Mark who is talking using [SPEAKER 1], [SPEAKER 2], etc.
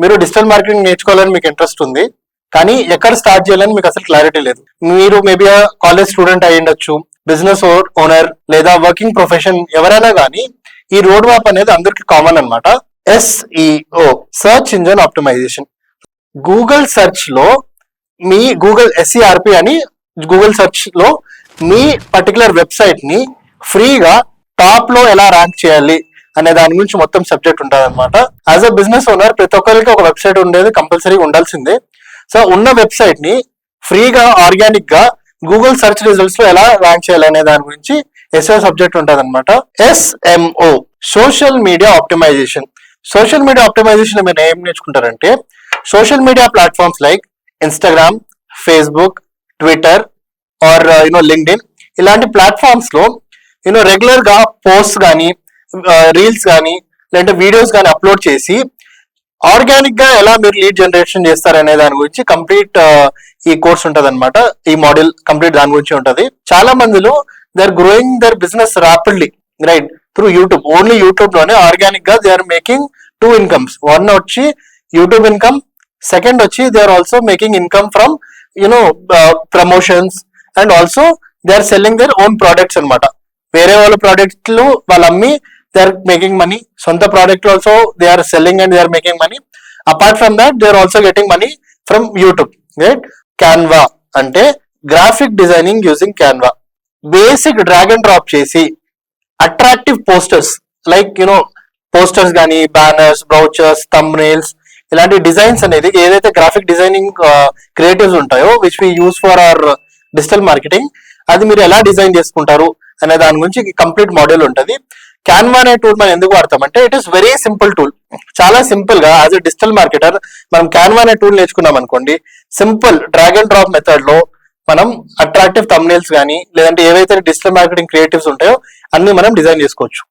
[SPEAKER 1] మీరు digital marketing నేర్చుకోవాలని మీకు ఇంట్రెస్ట్ ఉంది, కానీ ఎక్కడ స్టార్ట్ చేయాలని మీకు అసలు క్లారిటీ లేదు. మీరు మేబీ కాలేజ్ స్టూడెంట్ అయి ఉండొచ్చు, బిజినెస్ ఓనర్ లేదా వర్కింగ్ ప్రొఫెషన్ ఎవరైనా కానీ ఈ రోడ్ మ్యాప్ అనేది అందరికి కామన్ అనమాట. SEO, search engine optimisation. Google search లో మీ గూగుల్ SERP అని గూగుల్ సెర్చ్ లో మీ పర్టికులర్ వెబ్సైట్ ని ఫ్రీగా టాప్ లో ఎలా ర్యాంక్ చేయాలి అనే దాని గురించి మొత్తం సబ్జెక్ట్ ఉంటుంది అనమాట. యాజ్ అ బిజినెస్ ఓనర్ ప్రతి ఒక్కరికి ఒక వెబ్సైట్ ఉండేది కంపల్సరీగా ఉండాల్సిందే. సో ఉన్న వెబ్సైట్ ని ఫ్రీగా ఆర్గానిక్ గా గూగుల్ సెర్చ్ రిజల్ట్స్ లో ఎలా ర్యాంక్ చేయాలి అనే దాని గురించి SEO సబ్జెక్ట్ ఉంటుంది అనమాట. SMO, social media optimization. Social media optimization మీరు ఏం నేర్చుకుంటారంటే social media platforms like Instagram, Facebook, Twitter or LinkedIn ఇలాంటి ప్లాట్ఫామ్స్ లో రెగ్యులర్ గా పోస్ట్ కానీ రీల్స్ కానీ లేదంటే వీడియోస్ కానీ అప్లోడ్ చేసి ఆర్గానిక్ గా ఎలా మీరు లీడ్ జనరేషన్ చేస్తారనే దాని గురించి కంప్లీట్ ఈ కోర్స్ ఉంటది అనమాట. ఈ మోడల్ కంప్లీట్ దాని గురించి ఉంటది. చాలా మందిలో they are growing their business rapidly right through YouTube. Only YouTube లోనే ఆర్గానిక్ గా they are making 2 incomes. One వచ్చి యూట్యూబ్ ఇన్కమ్, సెకండ్ వచ్చి they are also making income from promotions and also they are selling their own products అనమాట. వేరే వాళ్ళ ప్రోడక్ట్లు వాళ్ళు అమ్మి దే ఆర్ మేకింగ్ మనీ. సొంత product also they are selling and they are making money. Apart from that they are also getting money from YouTube. Right. Canva అంటే graphic designing using Canva. Basic drag and drop చేసి attractive posters like posters కానీ banners, brochures, thumbnails ఇలాంటి designs అనేది ఏదైతే graphic designing creatives ఉంటాయో which we use for our digital marketing, అది మీరు ఎలా డిజైన్ చేసుకుంటారు అనే దాని గురించి కంప్లీట్ మోడల్ ఉంటుంది. క్యాన్వా అనే టూల్ మనం ఎందుకు వాడతామంటే it is very simple tool. చాలా సింపుల్ గా యాజ్ ఎ డిజిటల్ మార్కెటర్ మనం క్యాన్వా అనే టూల్ నేర్చుకున్నాం అనుకోండి, simple drag and drop method లో మనం అట్రాక్టివ్ థంబ్నెయిల్స్ కానీ లేదంటే ఏవైతే డిజిటల్ మార్కెటింగ్ క్రియేటివ్స్ ఉంటాయో అన్ని మనం డిజైన్ చేసుకోవచ్చు.